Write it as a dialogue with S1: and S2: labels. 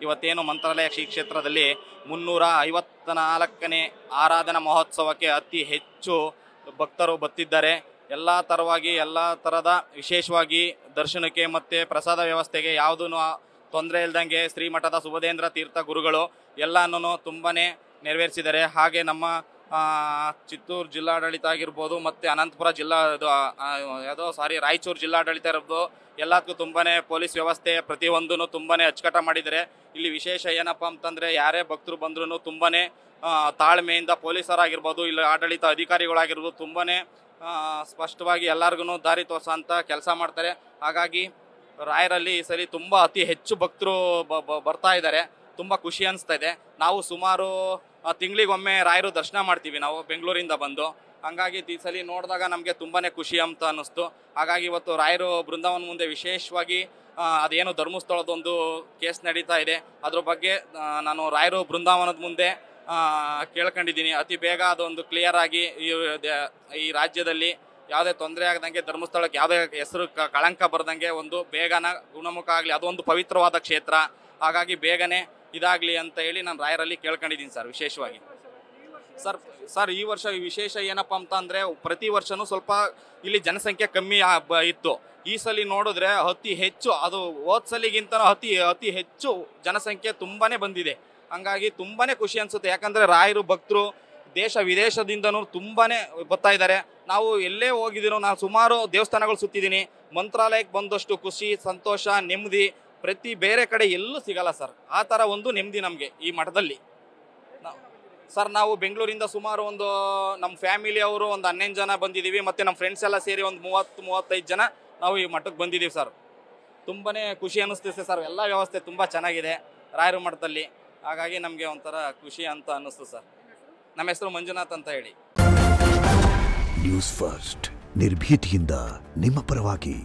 S1: ಇವತ್ತೇನು ಮಂತ್ರಾಲಯ ಶ್ರೀ ಕ್ಷೇತ್ರದಲ್ಲಿ 354ನೇ ಆರಾಧನಾ ಮಹೋತ್ಸವಕ್ಕೆ ಅತಿ ಹೆಚ್ಚು ಭಕ್ತರು ಬರ್ತಿದ್ದಾರೆ. ಎಲ್ಲ ಥರವಾಗಿ ಎಲ್ಲ ಥರದ ವಿಶೇಷವಾಗಿ ದರ್ಶನಕ್ಕೆ ಮತ್ತು ಪ್ರಸಾದ ವ್ಯವಸ್ಥೆಗೆ ಯಾವುದೂ ತೊಂದರೆ ಇಲ್ದಂಗೆ ಶ್ರೀಮಠದ ಸುಬುಧೇಂದ್ರ ತೀರ್ಥ ಗುರುಗಳು ಎಲ್ಲನೂ ತುಂಬಾ ನೆರವೇರಿಸಿದ್ದಾರೆ. ಹಾಗೆ ನಮ್ಮ ಚಿತ್ತೂರು ಜಿಲ್ಲಾಡಳಿತ ಆಗಿರ್ಬೋದು ಮತ್ತು ಅನಂತಪುರ ರಾಯಚೂರು ಜಿಲ್ಲಾಡಳಿತ ಇರ್ಬೋದು, ಎಲ್ಲದಕ್ಕೂ ತುಂಬಾ ಪೊಲೀಸ್ ವ್ಯವಸ್ಥೆ ಪ್ರತಿಯೊಂದೂ ತುಂಬಾ ಅಚ್ಚುಕಟ್ಟಾಗಿ ಮಾಡಿದ್ದಾರೆ. ಇಲ್ಲಿ ವಿಶೇಷ ಏನಪ್ಪ ಅಂತಂದರೆ ಯಾರೇ ಭಕ್ತರು ಬಂದ್ರೂ ತುಂಬಾ ತಾಳ್ಮೆಯಿಂದ ಪೊಲೀಸರಾಗಿರ್ಬೋದು, ಇಲ್ಲ ಆಡಳಿತ ಅಧಿಕಾರಿಗಳಾಗಿರ್ಬೋದು ತುಂಬಾ ಸ್ಪಷ್ಟವಾಗಿ ಎಲ್ಲರಿಗೂ ದಾರಿ ತೋರಿಸೋಂಥ ಕೆಲಸ ಮಾಡ್ತಾರೆ. ಹಾಗಾಗಿ ರಾಯರಲ್ಲಿ ಈ ಸರಿ ತುಂಬ ಅತಿ ಹೆಚ್ಚು ಭಕ್ತರು ಬರ್ತಾ ಇದ್ದಾರೆ. ತುಂಬ ಖುಷಿ ಅನಿಸ್ತಾ ಇದೆ. ನಾವು ಸುಮಾರು ತಿಂಗಳಿಗೊಮ್ಮೆ ರಾಯರು ದರ್ಶನ ಮಾಡ್ತೀವಿ ನಾವು ಬೆಂಗಳೂರಿಂದ ಬಂದು. ಹಂಗಾಗಿ ಈ ಸಲ ನೋಡಿದಾಗ ನಮಗೆ ತುಂಬಾ ಖುಷಿ ಅಂತ ಅನ್ನಿಸ್ತು. ಹಾಗಾಗಿ ಇವತ್ತು ರಾಯರು ಬೃಂದಾವನ ಮುಂದೆ ವಿಶೇಷವಾಗಿ ಅದೇನು ಧರ್ಮಸ್ಥಳದೊಂದು ಕೇಸ್ ನಡೀತಾ ಇದೆ, ಅದ್ರ ಬಗ್ಗೆ ನಾನು ರಾಯರು ಬೃಂದಾವನದ ಮುಂದೆ ಕೇಳ್ಕೊಂಡಿದ್ದೀನಿ. ಅತಿ ಬೇಗ ಅದೊಂದು ಕ್ಲಿಯರ್ ಆಗಿ ಈ ರಾಜ್ಯದಲ್ಲಿ ಯಾವುದೇ ತೊಂದರೆ ಆಗದಂಗೆ, ಧರ್ಮಸ್ಥಳಕ್ಕೆ ಯಾವುದೇ ಹೆಸರು ಕಳಂಕ ಬರದಂಗೆ ಒಂದು ಬೇಗನ ಗುಣಮುಖ ಆಗಲಿ. ಅದೊಂದು ಪವಿತ್ರವಾದ ಕ್ಷೇತ್ರ, ಹಾಗಾಗಿ ಬೇಗನೆ ಇದಾಗಲಿ ಅಂತ ಹೇಳಿ ನಾನು ರಾಯರಲ್ಲಿ ಕೇಳ್ಕೊಂಡಿದ್ದೀನಿ ಸರ್. ವಿಶೇಷವಾಗಿ ಸರ್ ಈ ವರ್ಷ ವಿಶೇಷ ಏನಪ್ಪ ಅಂತ ಅಂದರೆ ಪ್ರತಿ ವರ್ಷವೂ ಸ್ವಲ್ಪ ಇಲ್ಲಿ ಜನಸಂಖ್ಯೆ ಕಮ್ಮಿ ಇತ್ತು. ಈ ಸಲ ನೋಡಿದ್ರೆ ಅತಿ ಹೆಚ್ಚು, ಅದು ಹೋದ ಸಲಿಗಿಂತ ಅತಿ ಹೆಚ್ಚು ಜನಸಂಖ್ಯೆ ತುಂಬಾ ಬಂದಿದೆ. ಹಂಗಾಗಿ ತುಂಬಾ ಖುಷಿ ಅನಿಸುತ್ತೆ. ಯಾಕಂದರೆ ರಾಯರು ಭಕ್ತರು ದೇಶ ವಿದೇಶದಿಂದನೂ ತುಂಬಾ ಬರ್ತಾ ಇದ್ದಾರೆ. ನಾವು ಎಲ್ಲೇ ಹೋಗಿದ್ದೀನೋ, ನಾನು ಸುಮಾರು ದೇವಸ್ಥಾನಗಳು ಸುತ್ತಿದ್ದೀನಿ. ಮಂತ್ರಾಲಯಕ್ಕೆ ಬಂದಷ್ಟು ಖುಷಿ, ಸಂತೋಷ, ನೆಮ್ಮದಿ ಬೇರೆ ಕಡೆ ಎಲ್ಲೂ ಸಿಗಲ್ಲ ಸರ್. ಆ ಥರ ಒಂದು ನೆಮ್ಮದಿ ನಮಗೆ ಈ ಮಠದಲ್ಲಿ. ಸರ್ ನಾವು ಬೆಂಗಳೂರಿಂದ ಸುಮಾರು ನಮ್ಮ ಫ್ಯಾಮಿಲಿಯವರು 11 ಜನ ಬಂದಿದ್ದೀವಿ. ಮತ್ತು ನಮ್ಮ ಫ್ರೆಂಡ್ಸ್ ಎಲ್ಲ ಸೇರಿ 30-35 ಜನ ನಾವು ಈ ಮಠಕ್ಕೆ ಬಂದಿದ್ದೀವಿ ಸರ್. ತುಂಬಾ ಖುಷಿ ಅನ್ನಿಸ್ತಿದೆ ಸರ್. ಎಲ್ಲ ವ್ಯವಸ್ಥೆ ತುಂಬ ಚೆನ್ನಾಗಿದೆ ರಾಯರ ಮಠದಲ್ಲಿ. ಹಾಗಾಗಿ ನಮಗೆ ಒಂಥರ ಖುಷಿ ಅಂತ ಅನ್ನಿಸ್ತು ಸರ್. ನಮ್ಮ ಹೆಸರು ಮಂಜುನಾಥ್ ಅಂತ ಹೇಳಿ.
S2: ನ್ಯೂಸ್ ಫಸ್ಟ್ ನಿರ್ಭೀತಿಯಿಂದ ನಿಮ್ಮ ಪರವಾಗಿ.